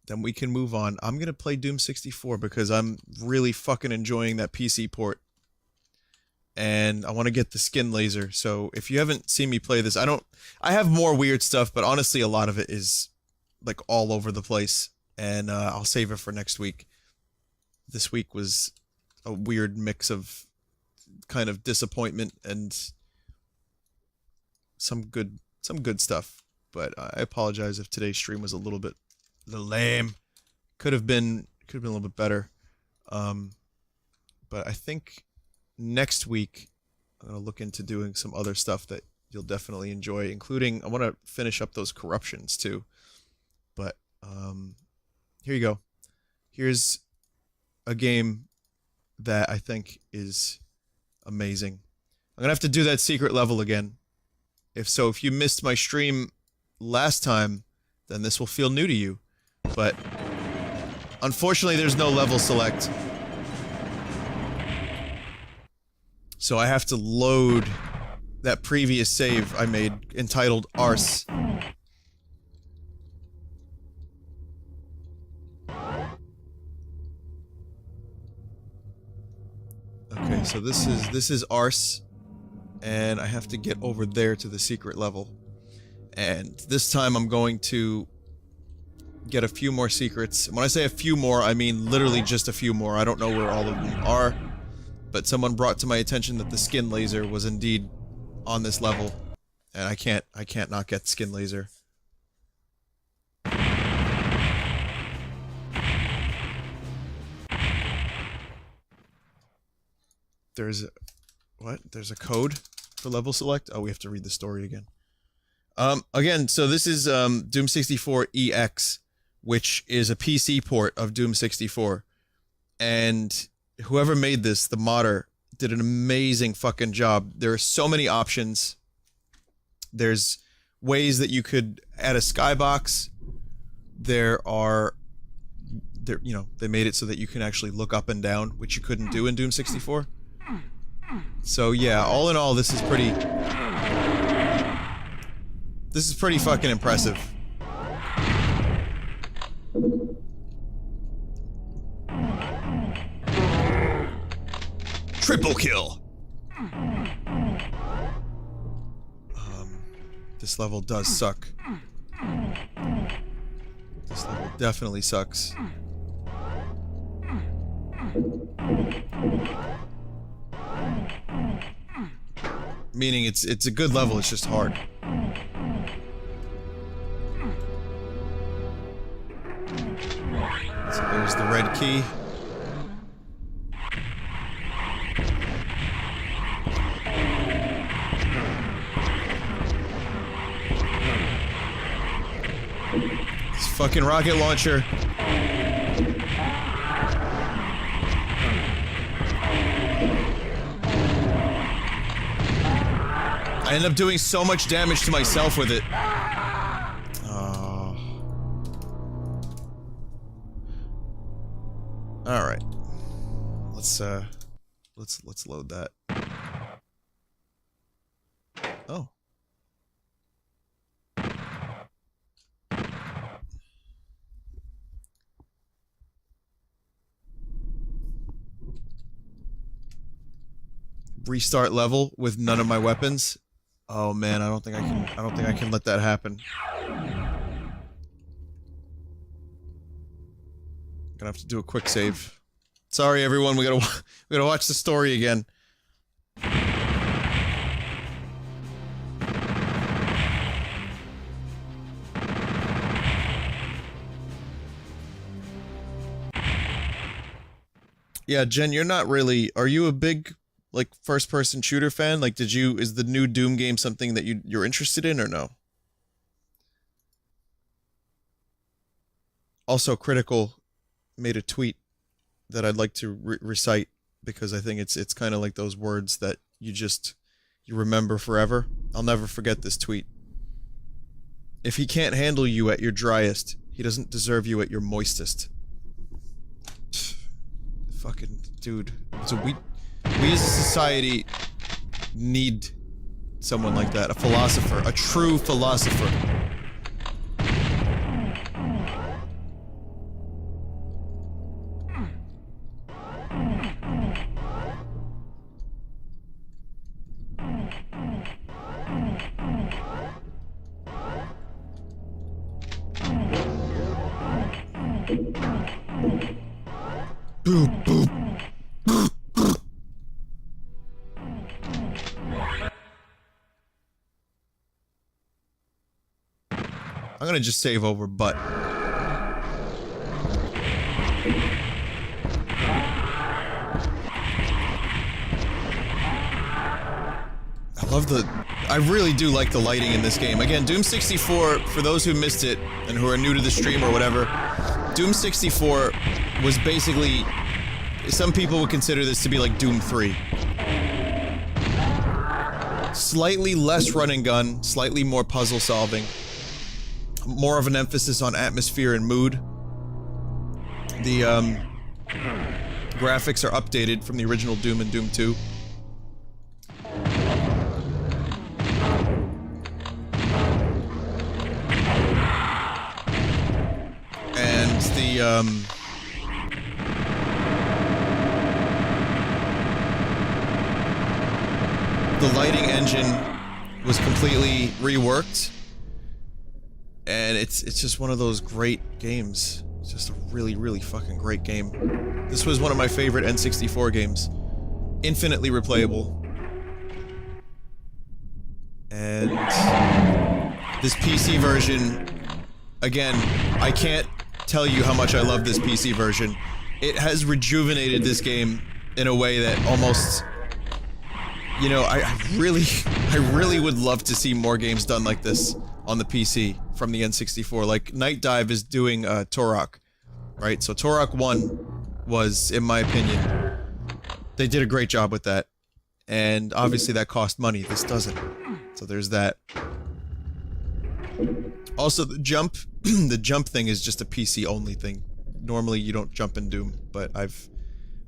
then we can move on. I'm gonna play Doom 64 because I'm really fucking enjoying that PC port. And I want to get the skin laser, so if you haven't seen me play this, I have more weird stuff, but honestly a lot of it is, like, all over the place, and I'll save it for next week. This week was a weird mix of kind of disappointment and some good stuff, but I apologize if today's stream was a little lame. Could have been a little bit better, but I think next week, I'm going to look into doing some other stuff that you'll definitely enjoy, including, I want to finish up those corruptions, too. But, here you go. Here's a game that I think is amazing. I'm going to have to do that secret level again. If you missed my stream last time, then this will feel new to you. But, unfortunately, there's no level select. So I have to load that previous save I made entitled Arse. Okay, so this is Arse, and I have to get over there to the secret level. And this time I'm going to get a few more secrets. When I say a few more, I mean literally just a few more. I don't know where all of them are. But someone brought to my attention that the skin laser was indeed on this level, and I can't not get skin laser. There's a code for level select? Oh, we have to read the story again. Again, so this is Doom 64 EX, which is a PC port of Doom 64, and whoever made this, the modder, did an amazing fucking job. There are so many options. There's ways that you could add a skybox. They made it so that you can actually look up and down, which you couldn't do in Doom 64. So yeah, all in all, this is pretty fucking impressive. Triple kill! This level does suck. This level definitely sucks. Meaning it's a good level, it's just hard. So there's the red key. Fucking rocket launcher. I end up doing so much damage to myself with it. Oh. All right. Let's load that. Oh. Restart level with none of my weapons. Oh man, I don't think I can let that happen. Gonna have to do a quick save. Sorry everyone, we gotta watch the story again. Yeah, Jen, you're not really, are you a big, like, first-person shooter fan? Like, is the new Doom game something that you're interested in, or no? Also, Critical made a tweet that I'd like to recite, because I think it's kind of like those words that you remember forever. I'll never forget this tweet. If he can't handle you at your driest, he doesn't deserve you at your moistest. Fucking dude. So we as a society need someone like that. A philosopher. A true philosopher. Boop, boop. I'm gonna just save over, but... I really do like the lighting in this game. Again, Doom 64, for those who missed it, and who are new to the stream or whatever, Doom 64 was basically... Some people would consider this to be like Doom 3. Slightly less run and gun, slightly more puzzle solving. More of an emphasis on atmosphere and mood. The, graphics are updated from the original Doom and Doom 2. And the lighting engine was completely reworked. And it's just one of those great games. It's just a really, really fucking great game. This was one of my favorite N64 games. Infinitely replayable. And this PC version, again, I can't tell you how much I love this PC version. It has rejuvenated this game in a way that almost... You know, I really would love to see more games done like this on the PC from the N64. Like, Night Dive is doing, Turok, right? So Turok 1 was, in my opinion, they did a great job with that. And obviously that cost money. This doesn't. So there's that. Also, the jump, the jump thing is just a PC-only thing. Normally you don't jump in Doom, but I've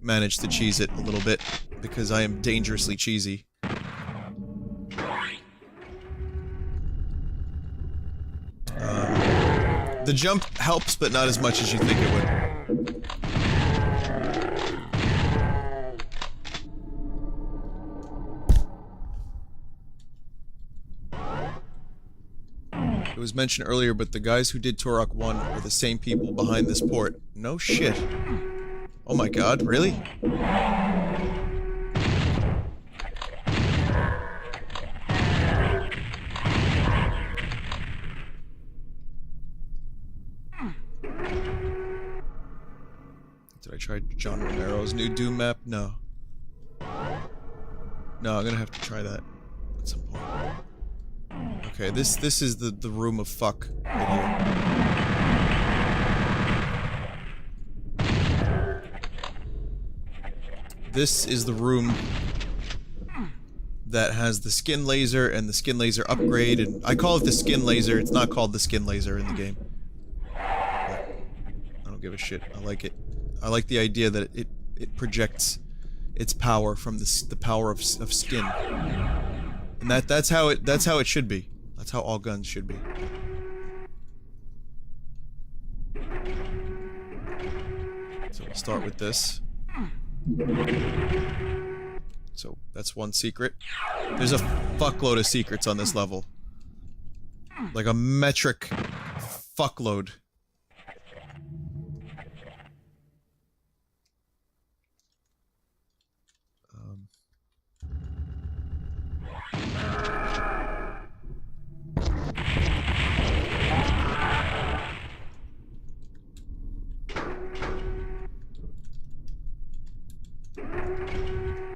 managed to cheese it a little bit because I am dangerously cheesy. The jump helps, but not as much as you think it would. It was mentioned earlier, but the guys who did Turok 1 are the same people behind this port. No shit. Oh my god, really? Did I try John Romero's new Doom map? No. No, I'm gonna have to try that at some point. Okay, this is the room of fuck right here. This is the room that has the skin laser and the skin laser upgrade, and I call it the skin laser. It's not called the skin laser in the game. But I don't give a shit. I like it. I like the idea that it projects its power from the power of skin. And that's how it should be. That's how all guns should be. So we'll start with this. So that's one secret. There's a fuckload of secrets on this level. Like a metric fuckload.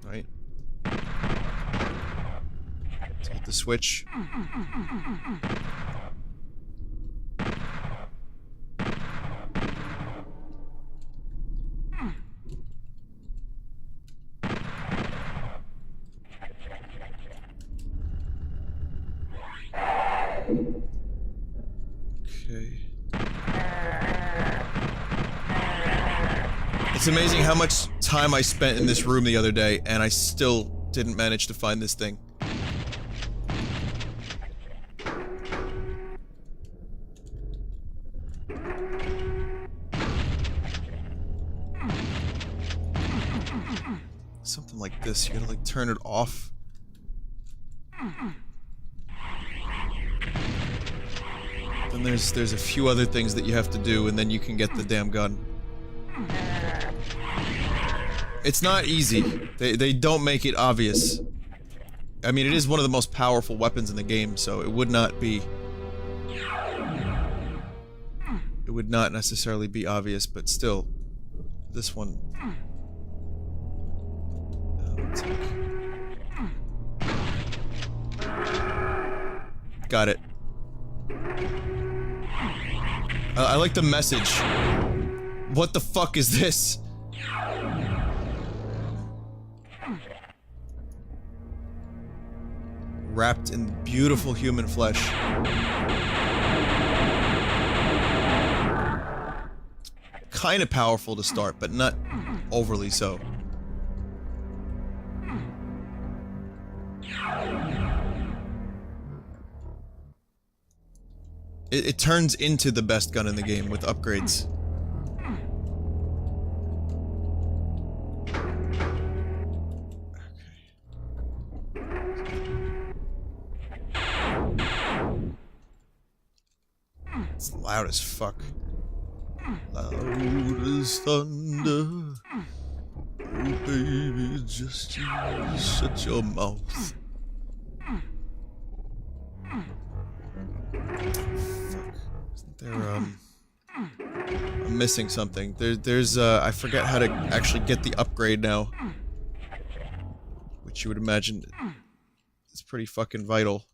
Right. Let's hit the switch. Okay. It's amazing how much time I spent in this room the other day, and I still didn't manage to find this thing. Something like this, you gotta like turn it off. Then there's a few other things that you have to do, and then you can get the damn gun. It's not easy. They don't make it obvious. I mean, it is one of the most powerful weapons in the game, so it would not be... It would not necessarily be obvious, but still, this one... Got it. I like the message. What the fuck is this? Wrapped in beautiful human flesh. Kind of powerful to start, but not overly so. It turns into the best gun in the game with upgrades. It's loud as fuck. Loud as thunder. Oh baby, just you shut your mouth. I'm missing something. There's I forget how to actually get the upgrade now. Which you would imagine is pretty fucking vital.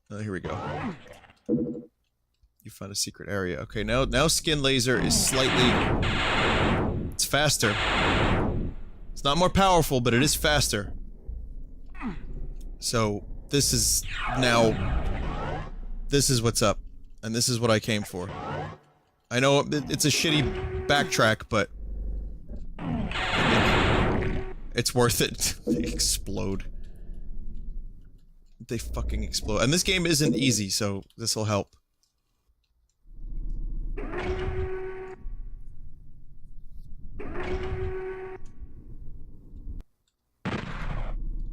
Here we go. You found a secret area. Okay, now skin laser is slightly... It's faster. It's not more powerful, but it is faster. So, this is now... This is what's up. And this is what I came for. I know it's a shitty backtrack, but... It's worth it. They explode. They fucking explode. And this game isn't easy, so this'll help.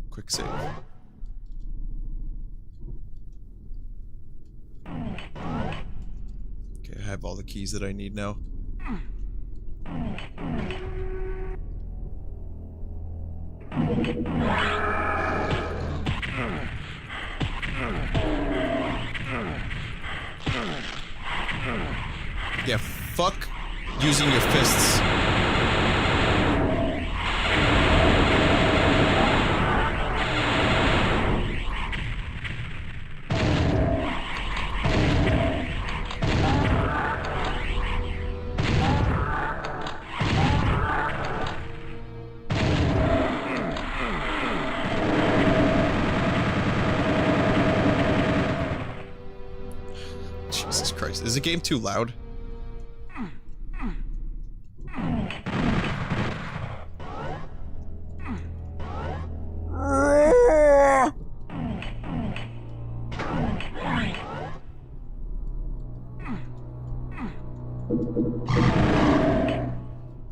Quick save. Okay, I have all the keys that I need now. Yeah, fuck using your fists. Jesus Christ, is the game too loud?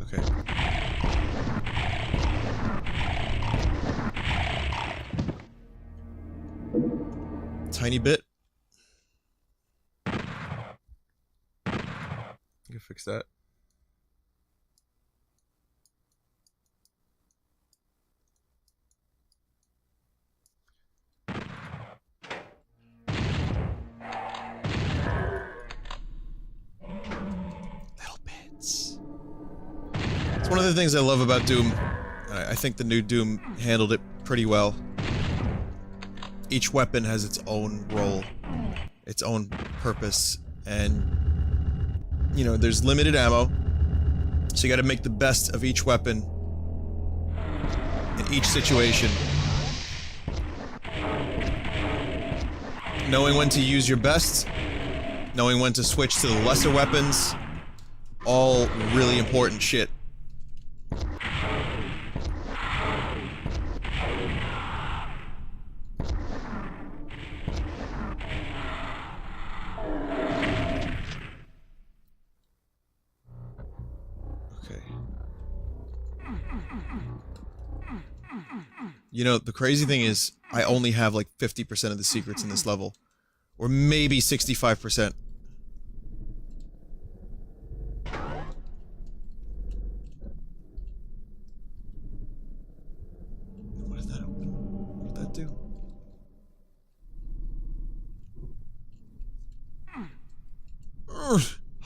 Okay. Tiny bit. You can fix that. Little bits. It's one of the things I love about Doom. I think the new Doom handled it pretty well. Each weapon has its own role, its own purpose, and you know, there's limited ammo, so you gotta make the best of each weapon in each situation. Knowing when to use your best, knowing when to switch to the lesser weapons, all really important shit. You know, the crazy thing is, I only have like 50% of the secrets in this level. Or maybe 65%.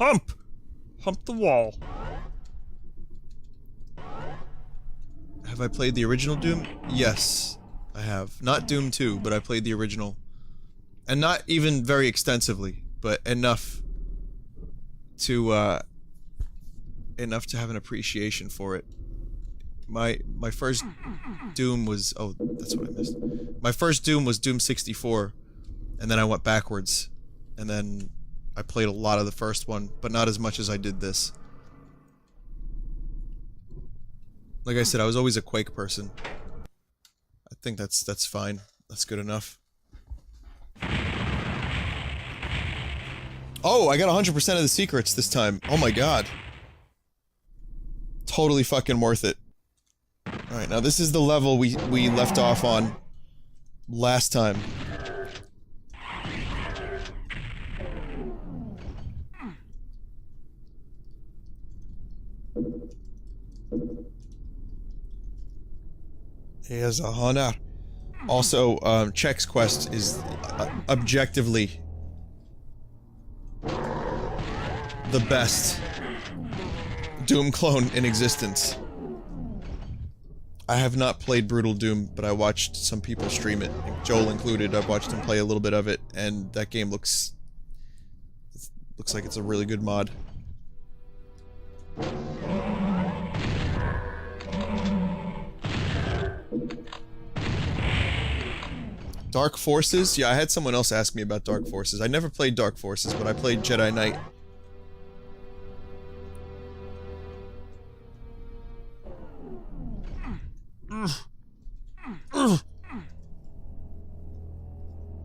Hump! Hump the wall. Have I played the original Doom? Yes, I have. Not Doom 2, but I played the original. And not even very extensively, but enough to have an appreciation for it. My first Doom was... oh, that's what I missed. My first Doom was Doom 64, and then I went backwards. And then I played a lot of the first one, but not as much as I did this. Like I said, I was always a Quake person. I think that's fine. That's good enough. Oh, I got 100% of the secrets this time. Oh my god. Totally fucking worth it. Alright, now this is the level we left off on last time. Here's a honor. Also, Check's quest is objectively the best Doom clone in existence. I have not played Brutal Doom, but I watched some people stream it, Joel included. I've watched him play a little bit of it, and that game looks like it's a really good mod. Dark Forces? Yeah, I had someone else ask me about Dark Forces. I never played Dark Forces, but I played Jedi Knight.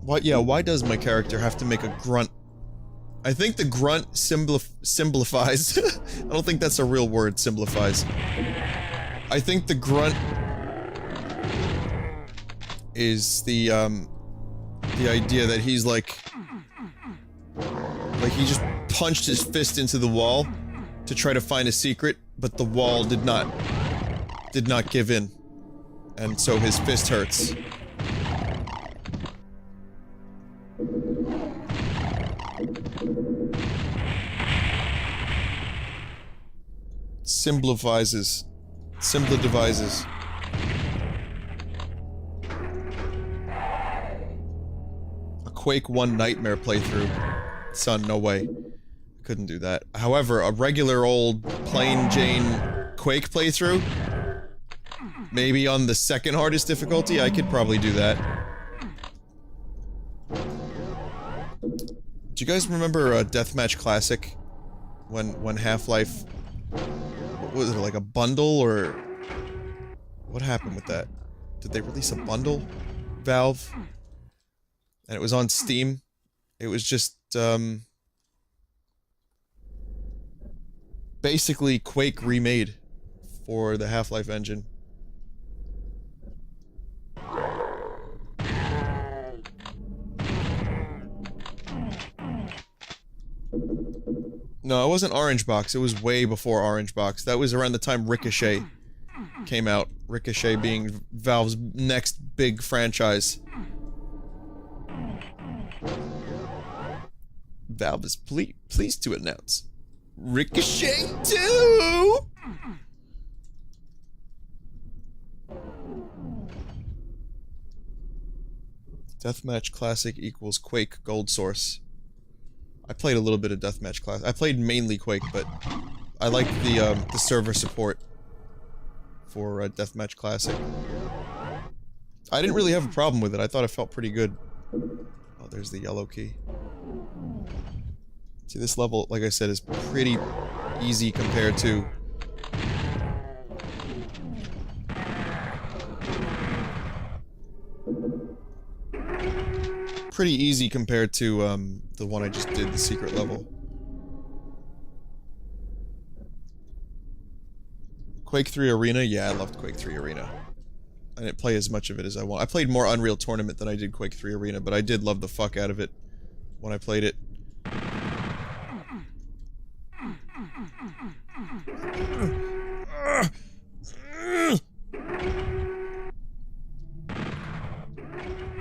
What? Yeah, why does my character have to make a grunt? I think the grunt simplifies. I don't think that's a real word, simplifies. I think the grunt is the idea that he's like he just punched his fist into the wall to try to find a secret, but the wall did not give in. And so his fist hurts. Simplifies. A Quake 1 Nightmare playthrough. Son, no way. Couldn't do that. However, a regular old plain Jane Quake playthrough, maybe on the second hardest difficulty, I could probably do that. Do you guys remember Deathmatch Classic? When Half-Life... what was it, like a bundle, or... what happened with that? Did they release a bundle? Valve? And it was on Steam? It was just, basically Quake remade for the Half-Life engine. No, it wasn't Orange Box. It was way before Orange Box. That was around the time Ricochet came out. Ricochet being Valve's next big franchise. Valve is pleased to announce Ricochet 2! Deathmatch Classic equals Quake Gold Source. I played a little bit of Deathmatch Classic. I played mainly Quake, but I liked the server support for Deathmatch Classic. I didn't really have a problem with it. I thought it felt pretty good. Oh, there's the yellow key. See, this level, like I said, is pretty easy compared to... pretty easy compared to, the one I just did, the secret level. Quake 3 Arena? Yeah, I loved Quake 3 Arena. I didn't play as much of it as I want. I played more Unreal Tournament than I did Quake 3 Arena, but I did love the fuck out of it when I played it.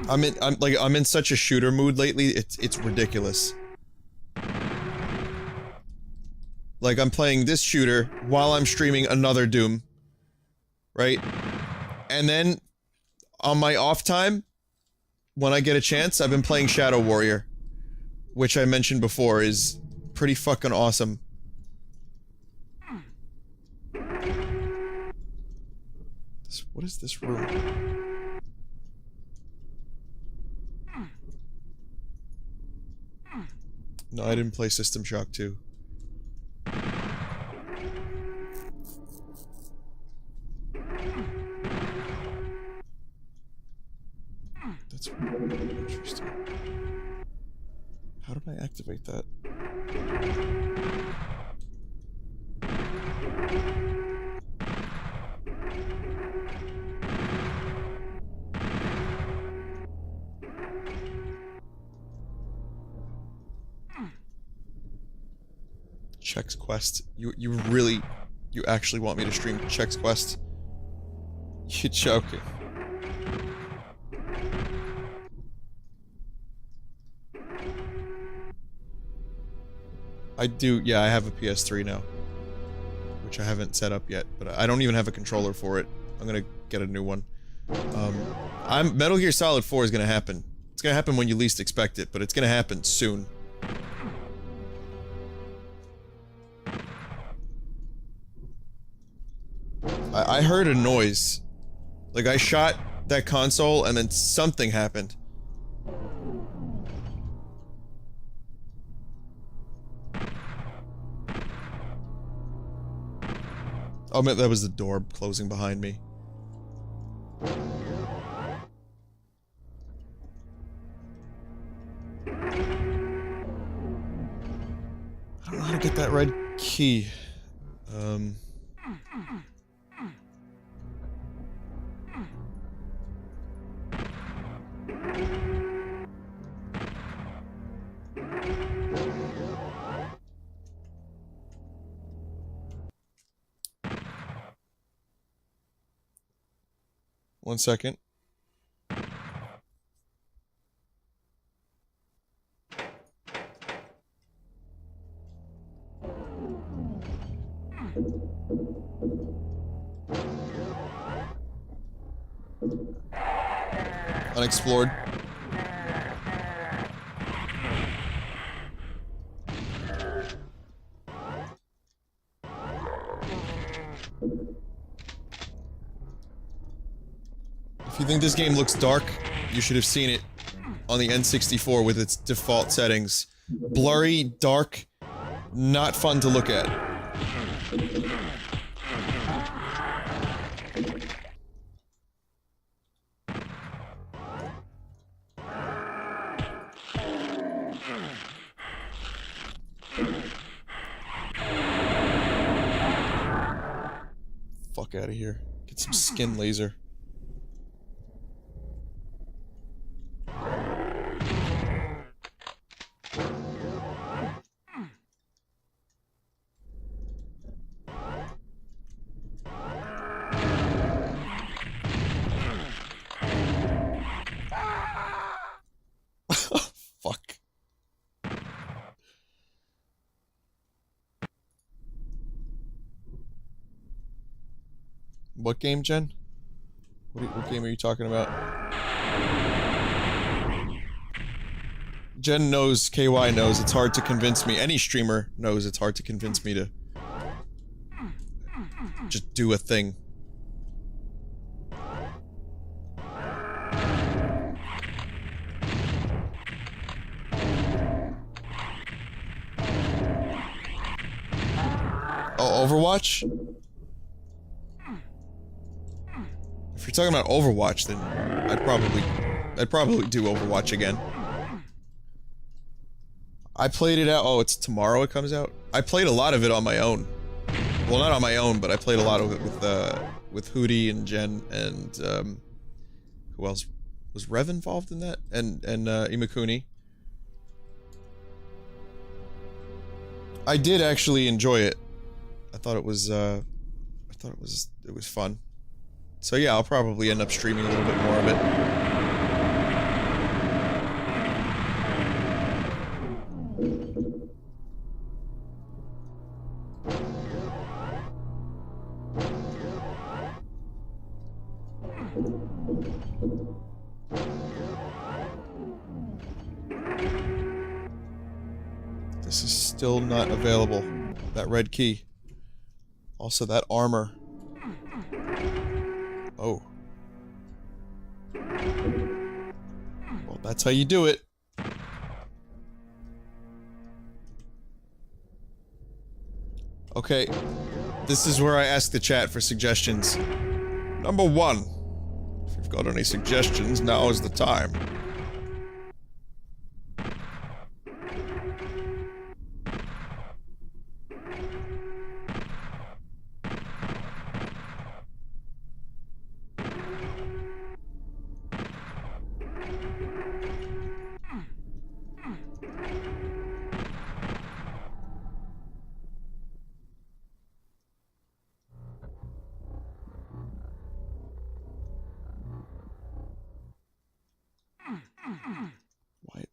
I'm in such a shooter mood lately, it's ridiculous. Like, I'm playing this shooter while I'm streaming another Doom. Right? And then, on my off time, when I get a chance, I've been playing Shadow Warrior. Which I mentioned before is pretty fucking awesome. What is this room? No, I didn't play System Shock 2. That's interesting. How did I activate that? Chex Quest. You really... You actually want me to stream Chex Quest? You're joking. I do, yeah, I have a PS3 now. Which I haven't set up yet, but I don't even have a controller for it. I'm gonna get a new one. Metal Gear Solid 4 is gonna happen. It's gonna happen when you least expect it, but it's gonna happen soon. I heard a noise. Like, I shot that console, and then something happened. Oh man, that was the door closing behind me. I don't know how to get that red key. 1 second. Unexplored. If you think this game looks dark, you should have seen it on the N64 with its default settings. Blurry, dark, not fun to look at. Fuck out of here. Get some skin laser. Fuck. What game, Jen? What game are you talking about? Jen knows, KY knows, it's hard to convince me. Any streamer knows it's hard to convince me to just do a thing. Oh, Overwatch? If you're talking about Overwatch, then I'd probably do Overwatch again. I played it out. Oh, it's tomorrow it comes out? I played a lot of it on my own. Well, not on my own, but I played a lot of it with Hootie and Jen and, who else? Was Rev involved in that? And Imakuni. I did actually enjoy it. I thought it was fun. So yeah, I'll probably end up streaming a little bit more of it. This is still not available. That red key. Also, that armor. Oh. Well, that's how you do it. Okay. This is where I ask the chat for suggestions. Number 1. If you've got any suggestions, now is the time.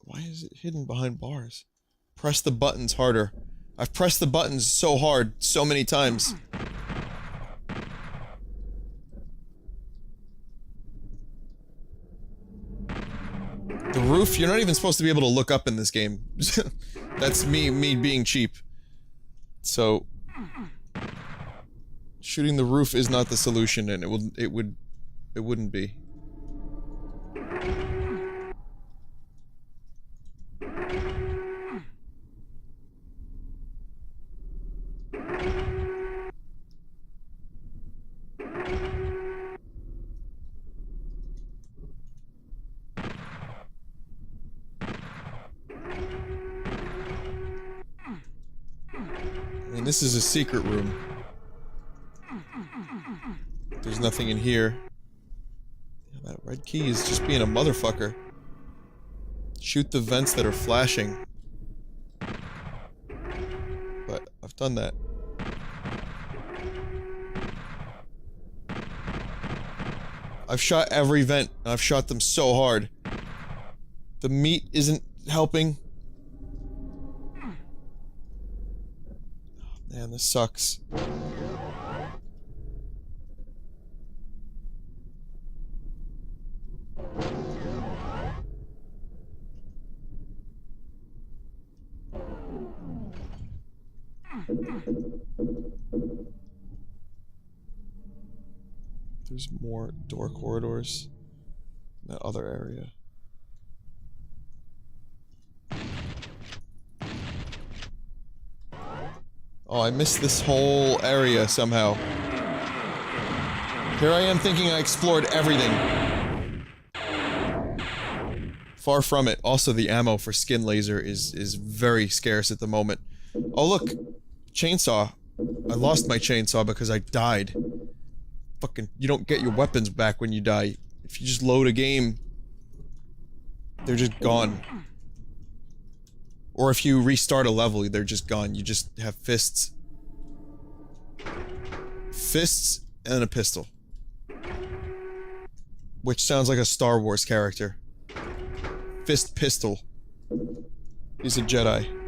Why is it hidden behind bars? Press the buttons harder. I've pressed the buttons so hard, so many times. The roof, you're not even supposed to be able to look up in this game. That's me being cheap. So... shooting the roof is not the solution, and it wouldn't be. I mean, this is a secret room. There's nothing in here. Yeah, that red key is just being a motherfucker. Shoot the vents that are flashing. But I've done that. I've shot every vent, and I've shot them so hard. The meat isn't helping. Oh, man, this sucks. There's more door corridors in that other area. Oh, I missed this whole area somehow. Here I am thinking I explored everything. Far from it. Also, the ammo for skin laser is very scarce at the moment. Oh look! Chainsaw. I lost my chainsaw because I died. Fucking, you don't get your weapons back when you die. If you just load a game, they're just gone. Or if you restart a level, they're just gone. You just have fists. Fists and a pistol. Which sounds like a Star Wars character. Fist pistol. He's a Jedi.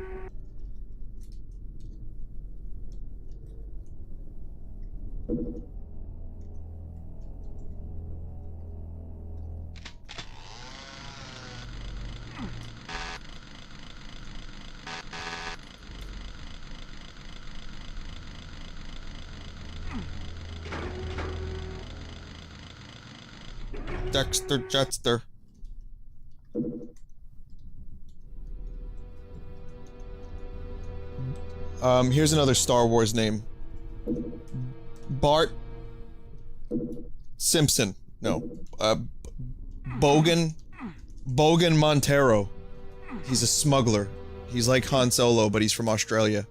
Dexter Jetster. Here's another Star Wars name. Bart Simpson. No. Bogan Montero. He's a smuggler. He's like Han Solo, but he's from Australia.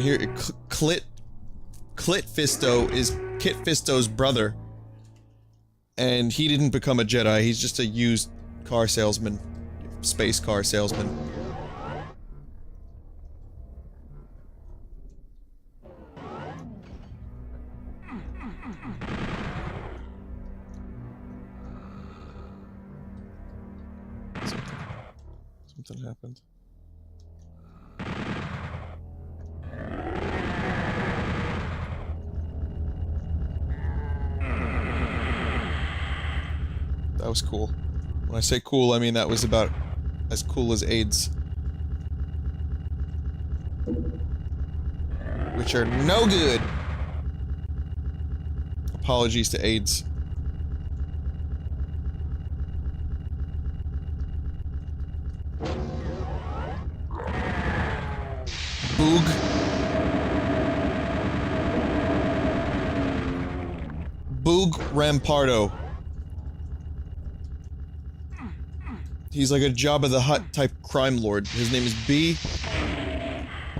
Here, Clit Fisto is Kit Fisto's brother. And he didn't become a Jedi, he's just a used car salesman. Space car salesman. something happened. That was cool. When I say cool, I mean that was about as cool as AIDS. Which are no good! Apologies to AIDS. Boog. Boog Rampardo. He's like a Jabba the Hutt type crime lord. His name is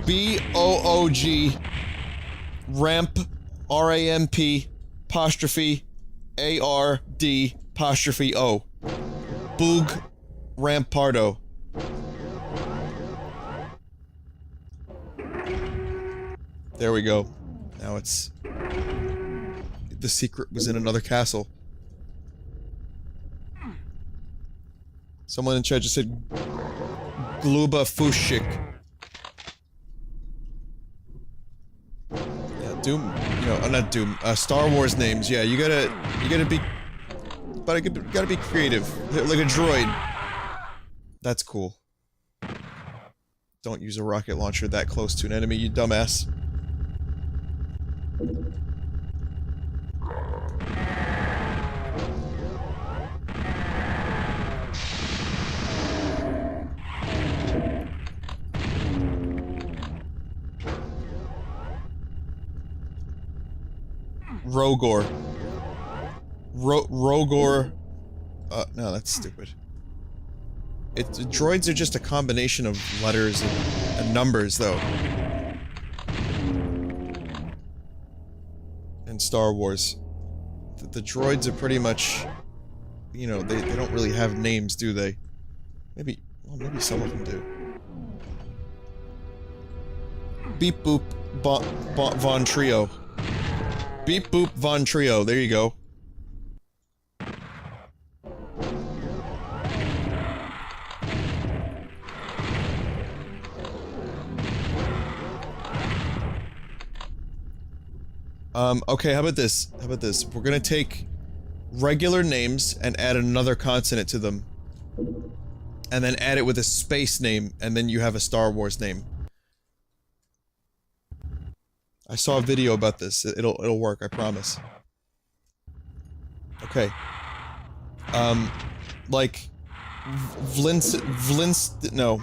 B-O-O-G Ramp R-A-M-P apostrophe A-R-D apostrophe O. Boog Rampardo. There we go. Now it's... The secret was in another castle. Someone in chat just said... Gluba Fushik. Yeah, Doom... You know, not Doom. Star Wars names. Yeah, you gotta be... But I gotta be creative. Like a droid. That's cool. Don't use a rocket launcher that close to an enemy, you dumbass. Rogor. Rogor... no, that's stupid. Droids are just a combination of letters and numbers, though. In Star Wars. The droids are pretty much... You know, they don't really have names, do they? Maybe... Well, maybe some of them do. Beep Boop Von Trio. Beep Boop Von Trio, there you go. Okay, how about this? How about this? We're gonna take regular names and add another consonant to them. And then add it with a space name, and then you have a Star Wars name. I saw a video about this. It'll work, I promise. Okay. Like... no.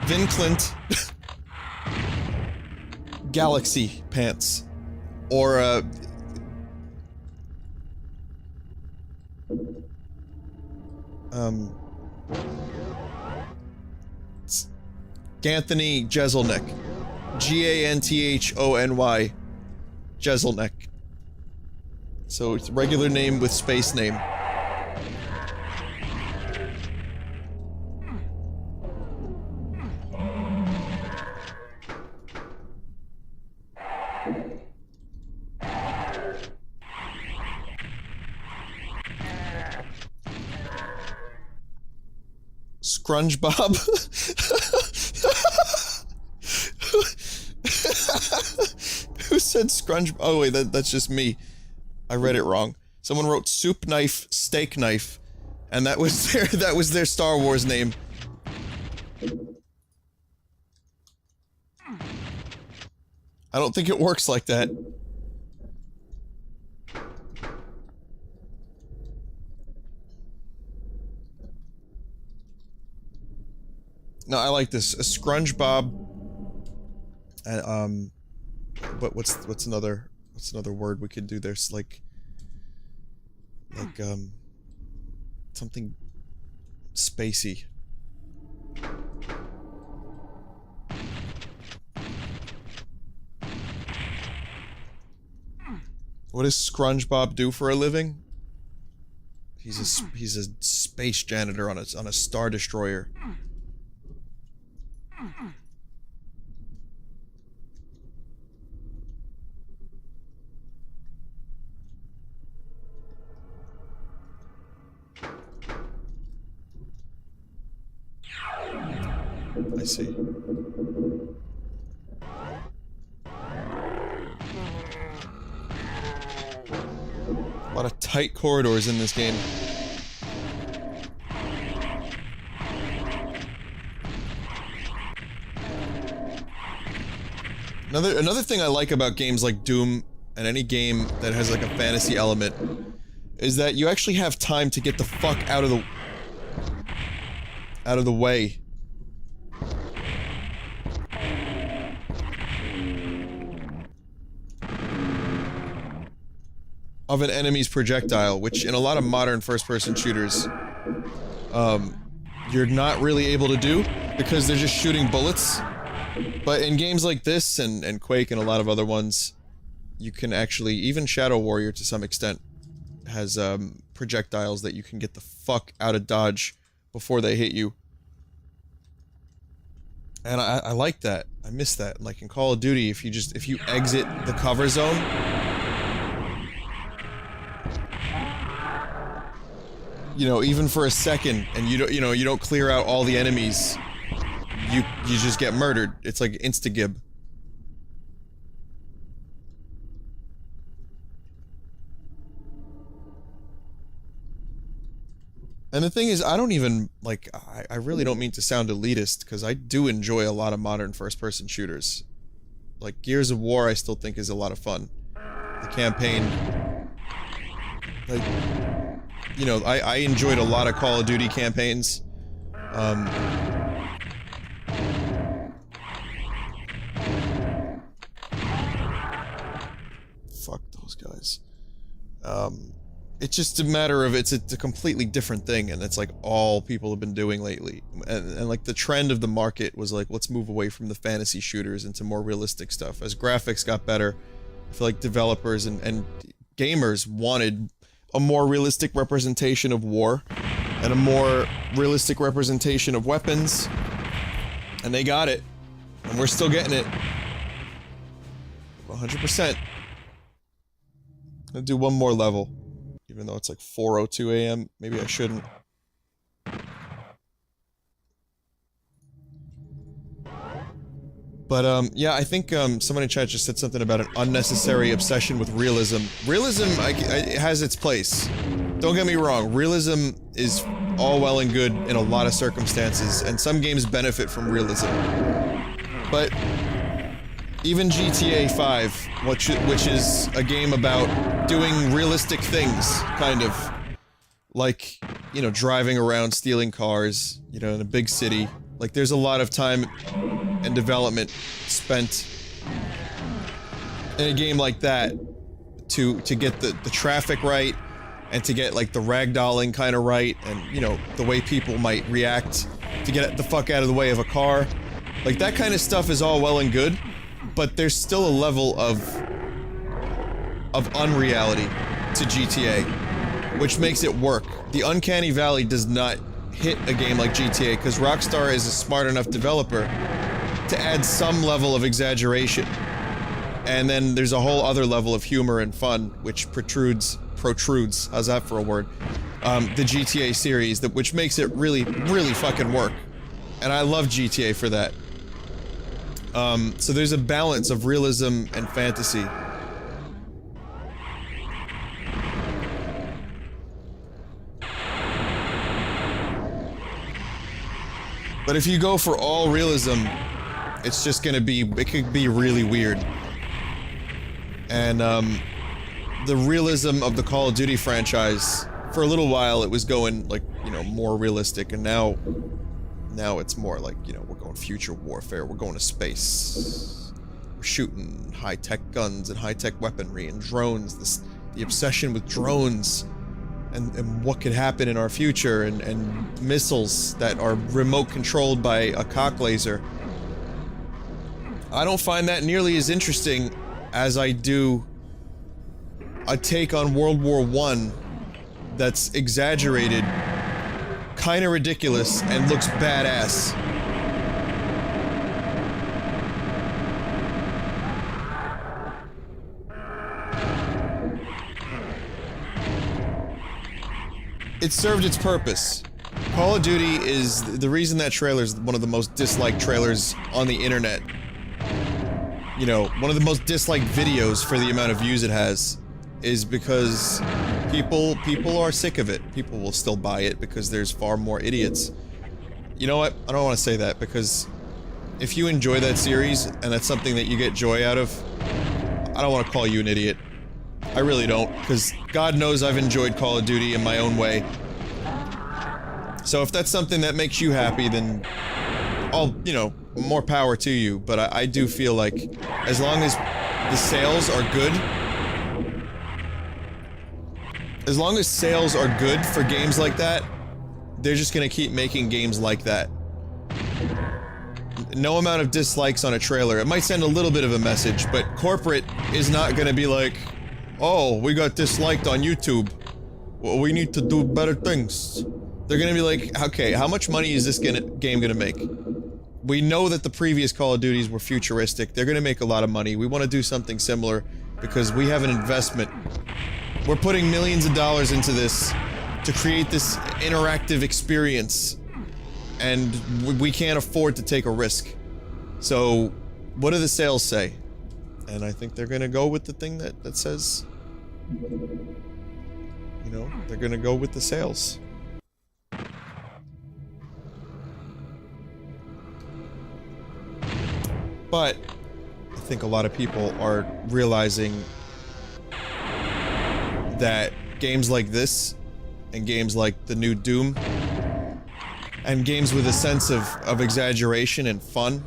Vinclint... Galaxy Pants. Or, Ganthony Jeselnik. G-A-N-T-H-O-N-Y. Jeselnik. So it's a regular name with space name. SpongeBob. Who said Scrunch? Oh wait, that's just me. I read it wrong. Someone wrote soup knife, steak knife, and that was their Star Wars name. I don't think it works like that. No, I like this. A SpongeBob. And what's another word we could do? There's like something spacey. What does SpongeBob do for a living? He's a space janitor on a star destroyer. I see. A lot of tight corridors in this game. Another thing I like about games like Doom and any game that has like a fantasy element is that you actually have time to get the fuck out of the way. Of an enemy's projectile, which in a lot of modern first-person shooters, you're not really able to do because they're just shooting bullets. But in games like this and Quake and a lot of other ones, you can actually, even Shadow Warrior to some extent, has projectiles that you can get the fuck out of dodge before they hit you. And I like that. I miss that. Like in Call of Duty, if you exit the cover zone, you know, even for a second, and you don't clear out all the enemies, you just get murdered. It's like insta-gib. And the thing is, I don't even, like, I really don't mean to sound elitist, because I do enjoy a lot of modern first-person shooters. Like, Gears of War I still think is a lot of fun. The campaign, like, you know, I enjoyed a lot of Call of Duty campaigns. Fuck those guys. It's just a matter of, it's a completely different thing, and it's like all people have been doing lately. And like the trend of the market was like, let's move away from the fantasy shooters into more realistic stuff. As graphics got better, I feel like developers and gamers wanted a more realistic representation of war, and a more realistic representation of weapons, and they got it. And we're still getting it. 100%. I'll do one more level. Even though it's like 4:02 a.m., maybe I shouldn't. But, yeah, I think, someone in chat just said something about an unnecessary obsession with realism. Realism, it has its place. Don't get me wrong, realism is all well and good in a lot of circumstances, and some games benefit from realism. But even GTA 5, which is a game about doing realistic things, kind of. Like, you know, driving around, stealing cars, you know, in a big city. Like, there's a lot of time and development spent in a game like that to get the traffic right, and to get, like, the ragdolling kind of right, and, you know, the way people might react to get the fuck out of the way of a car. Like, that kind of stuff is all well and good, but there's still a level of unreality to GTA, which makes it work. The uncanny valley does not hit a game like GTA, because Rockstar is a smart enough developer to add some level of exaggeration. And then there's a whole other level of humor and fun, which protrudes, how's that for a word? The GTA series, which makes it really, really fucking work. And I love GTA for that. So there's a balance of realism and fantasy. But if you go for all realism, it's just gonna be, it could be really weird. And, the realism of the Call of Duty franchise, for a little while it was going, like, you know, more realistic, and now it's more like, you know, we're going future warfare, we're going to space. We're shooting high-tech guns and high-tech weaponry and drones, the obsession with drones. And what could happen in our future, and missiles that are remote controlled by a cock laser. I don't find that nearly as interesting as I do a take on World War I that's exaggerated, kinda ridiculous, and looks badass. It served its purpose. Call of Duty is the reason that trailer is one of the most disliked trailers on the internet. You know, one of the most disliked videos for the amount of views it has is because people are sick of it. People will still buy it because there's far more idiots. You know what? I don't want to say that because if you enjoy that series and that's something that you get joy out of, I don't want to call you an idiot. I really don't, because God knows I've enjoyed Call of Duty in my own way. So if that's something that makes you happy, then I'll, you know, more power to you. But I do feel like as long as the sales are good, as long as sales are good for games like that, they're just gonna keep making games like that. No amount of dislikes on a trailer. It might send a little bit of a message, but corporate is not gonna be like, oh, we got disliked on YouTube. Well, we need to do better things. They're gonna be like, okay, how much money is this game gonna make? We know that the previous Call of Duties were futuristic. They're gonna make a lot of money. We want to do something similar because we have an investment. We're putting millions of dollars into this to create this interactive experience, and we can't afford to take a risk. So, what do the sales say? And I think they're gonna go with the thing that says, you know, they're gonna go with the sales. But I think a lot of people are realizing that games like this, and games like the new Doom, and games with a sense of exaggeration and fun,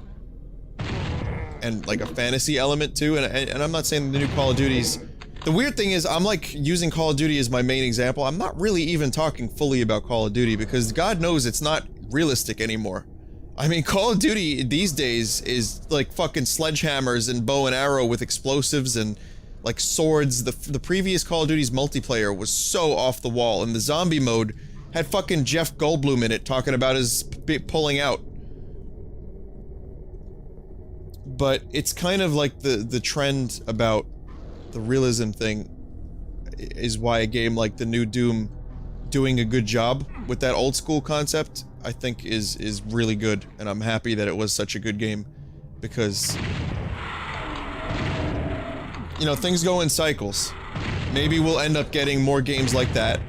and like a fantasy element too, and I'm not saying the new Call of Duty's... The weird thing is, I'm like using Call of Duty as my main example. I'm not really even talking fully about Call of Duty, because God knows it's not realistic anymore. I mean, Call of Duty these days is like fucking sledgehammers and bow and arrow with explosives and like swords. The previous Call of Duty's multiplayer was so off the wall, and the zombie mode had fucking Jeff Goldblum in it talking about his pulling out. But it's kind of like the trend about the realism thing is why a game like the new Doom doing a good job with that old school concept, I think is really good, and I'm happy that it was such a good game, because you know, things go in cycles. Maybe we'll end up getting more games like that.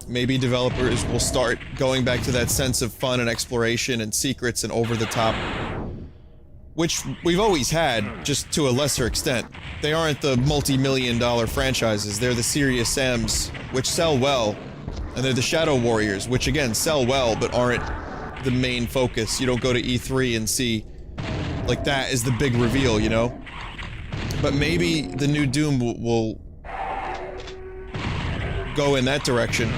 Maybe developers will start going back to that sense of fun and exploration and secrets and over the top, which we've always had, just to a lesser extent. They aren't the multi-million-dollar franchises, they're the Serious Sams, which sell well, and they're the Shadow Warriors, which again sell well, but aren't the main focus. You don't go to E3 and see, like, that is the big reveal, you know? But maybe the new Doom will go in that direction,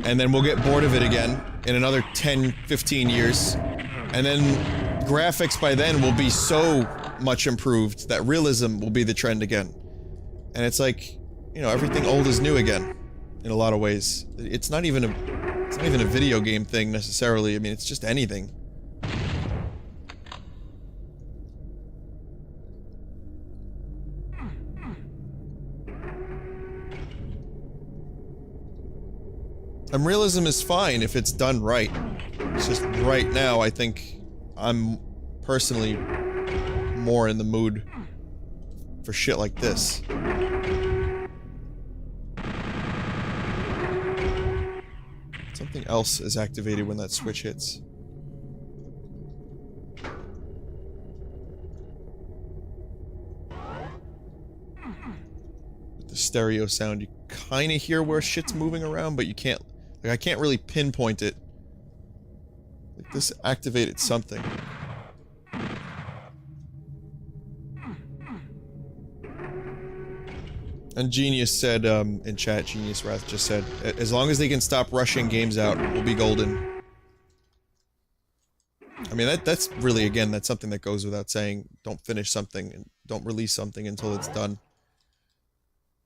and then we'll get bored of it again in another 10, 15 years, and then graphics by then will be so much improved that realism will be the trend again. And it's like, you know, everything old is new again, in a lot of ways. It's not even a video game thing necessarily. I mean, it's just anything. And realism is fine if it's done right. It's just right now, I think I'm personally more in the mood for shit like this. Something else is activated when that switch hits. With the stereo sound, you kinda hear where shit's moving around, but you can't... Like, I can't really pinpoint it. Like, this activated something. And Genius said, in chat, Genius Wrath just said, as long as they can stop rushing games out, we'll be golden. I mean, that's really, again, that's something that goes without saying. Don't finish something, and don't release something until it's done.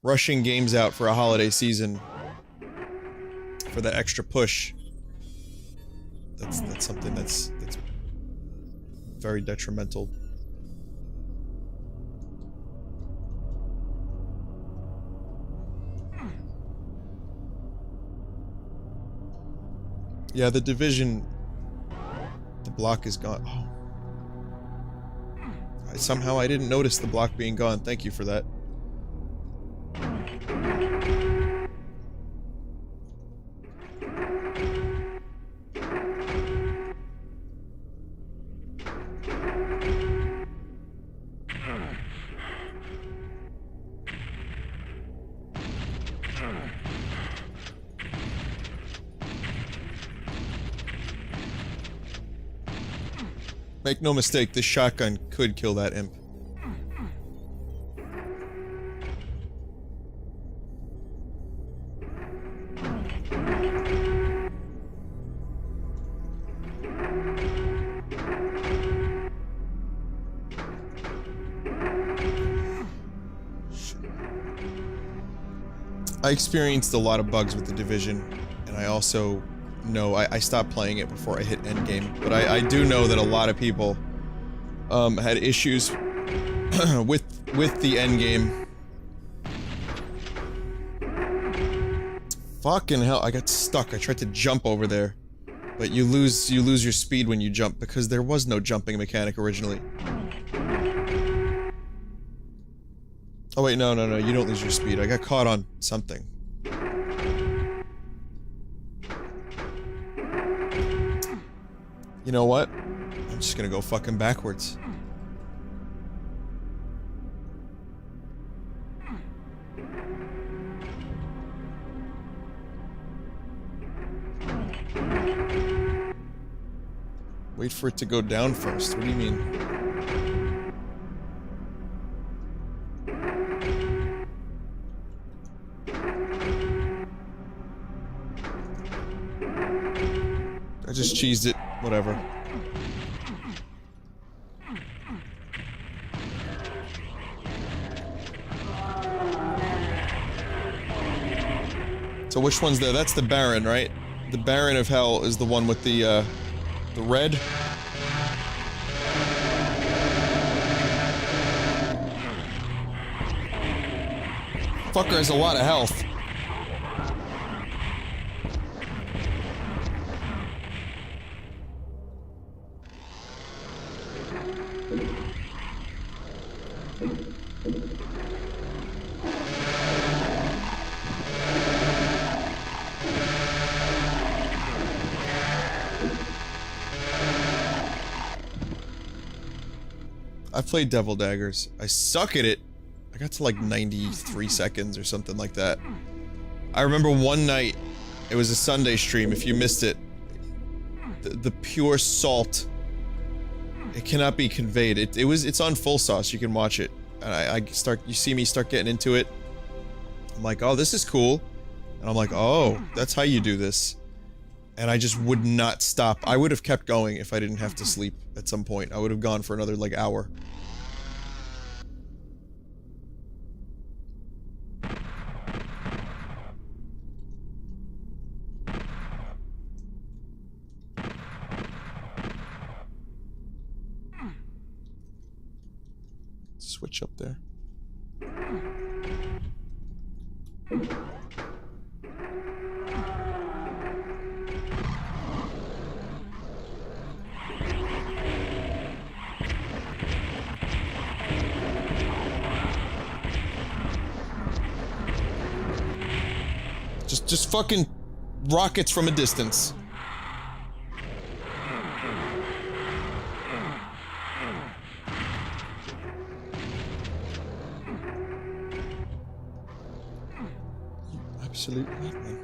Rushing games out for a holiday season, for that extra push, that's something that's very detrimental. Yeah, the division... The block is gone. Oh. Somehow I didn't notice the block being gone. Thank you for that. Make no mistake, this shotgun could kill that imp. I experienced a lot of bugs with the Division, and I also know I stopped playing it before I hit endgame, but I do know that a lot of people had issues with the endgame. Fucking hell, I got stuck. I tried to jump over there, but you lose your speed when you jump because there was no jumping mechanic originally. Oh wait, no, you don't lose your speed. I got caught on something. You know what? I'm just gonna go fucking backwards. Wait for it to go down first. What do you mean? I just cheesed it. Whatever. So which one's there? That's the Baron, right? The Baron of Hell is the one with the red. Fucker has a lot of health. I played Devil Daggers. I suck at it. I got to like 93 seconds or something like that. I remember one night, it was a Sunday stream, if you missed it. The pure salt. It cannot be conveyed. It's on Full Sauce, you can watch it. And you see me start getting into it. I'm like, oh, this is cool. And I'm like, oh, that's how you do this. And I just would not stop. I would have kept going if I didn't have to sleep at some point. I would have gone for another, like, hour. Switch up there. Just fucking rockets from a distance. Absolute madman.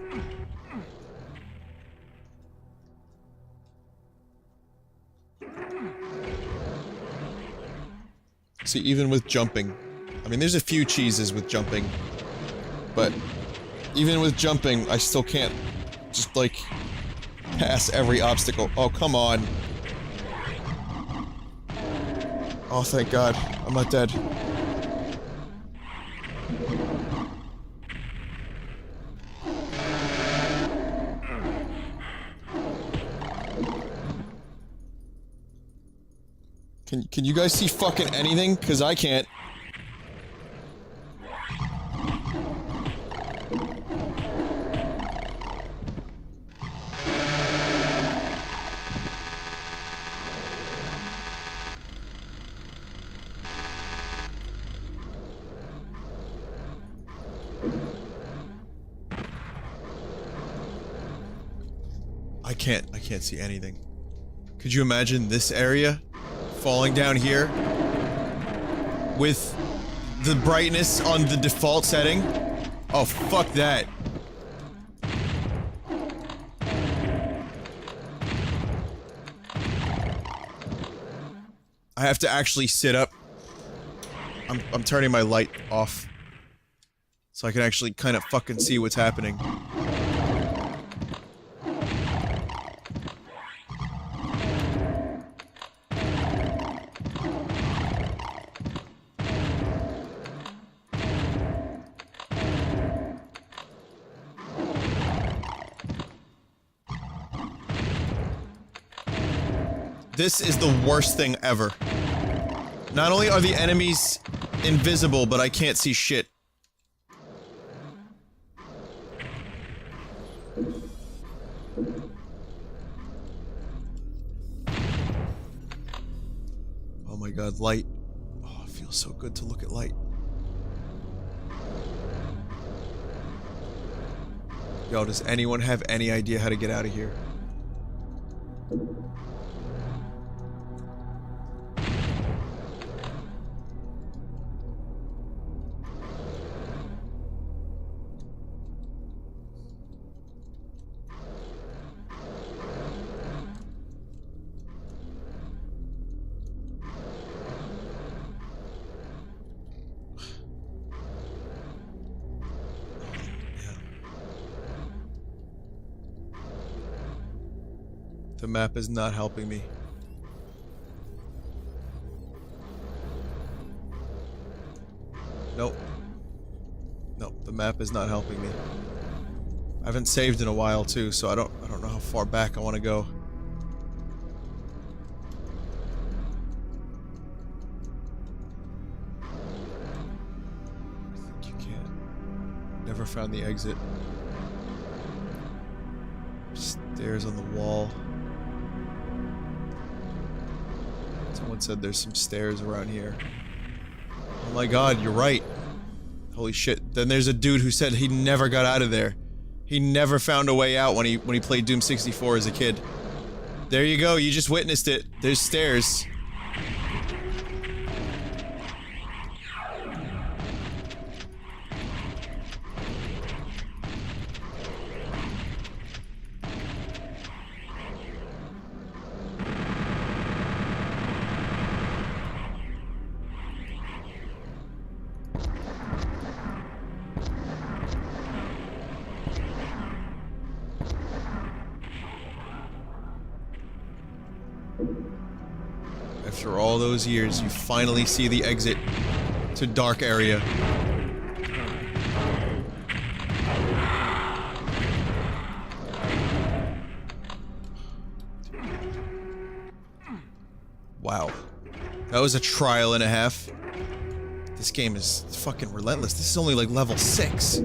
See, even with jumping, I mean, there's a few cheeses with jumping, but even with jumping, I still can't just, like, pass every obstacle. Oh, come on. Oh, thank God. I'm not dead. Can you guys see fucking anything? 'Cause I can't. I can't see anything. Could you imagine this area falling down here with the brightness on the default setting? Oh, fuck that. I have to actually sit up. I'm turning my light off so I can actually kind of fucking see what's happening. This is the worst thing ever. Not only are the enemies invisible, but I can't see shit. Oh my god, light. Oh, it feels so good to look at light. Yo, does anyone have any idea how to get out of here? The map is not helping me. Nope. Nope, the map is not helping me. I haven't saved in a while too, so I don't know how far back I want to go. I think you can. Never found the exit. Stairs on the wall. Someone said there's some stairs around here. Oh my god, you're right. Holy shit. Then there's a dude who said he never got out of there. He never found a way out when he played Doom 64 as a kid. There you go, you just witnessed it. There's stairs. After all those years, you finally see the exit to dark area. Wow. That was a trial and a half. This game is fucking relentless. This is only like level 6.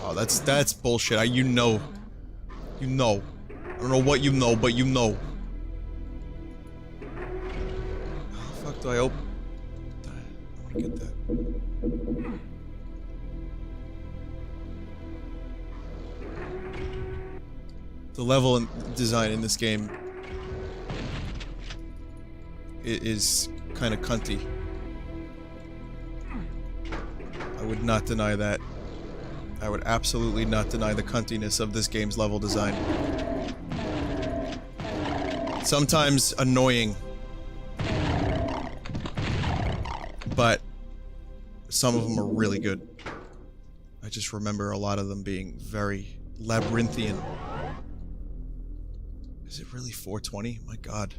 Oh, that's bullshit. You know. You know. I don't know what you know, but you know. How the fuck do I open? I wanna get that. The level and design in this game is kind of cunty. I would not deny that. I would absolutely not deny the cuntiness of this game's level design. Sometimes annoying. But some of them are really good. I just remember a lot of them being very labyrinthian. Is it really 420? My god.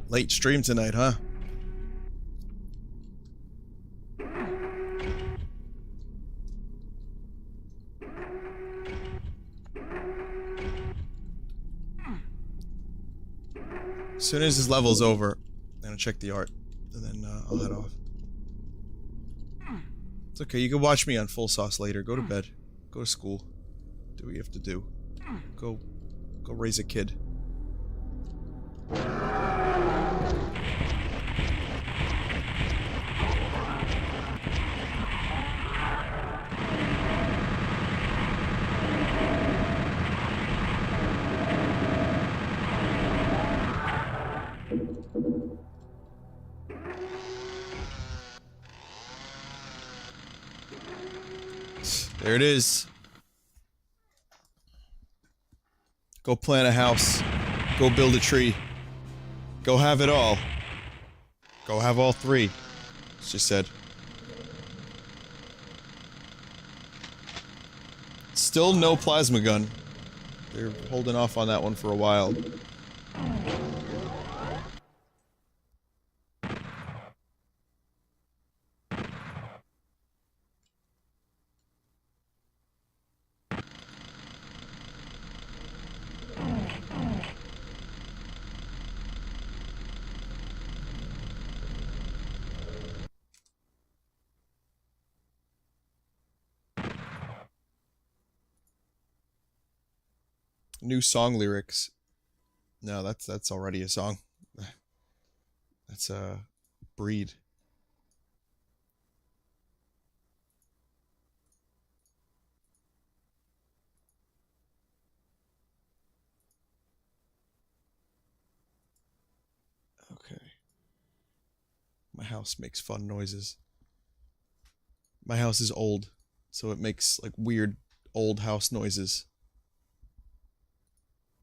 Late stream tonight, huh? As soon as this level's over, I'm gonna check the art, and then I'll head off. It's okay, you can watch me on Full Sauce later. Go to bed. Go to school. Do what you have to do. Go raise a kid. There it is. Go plant a house. Go build a tree. Go have it all. Go have all three, she said. Still no plasma gun. They're holding off on that one for a while. New song lyrics. No, that's already a song. That's a breed. Okay. My house makes fun noises. My house is old, so it makes like weird old house noises.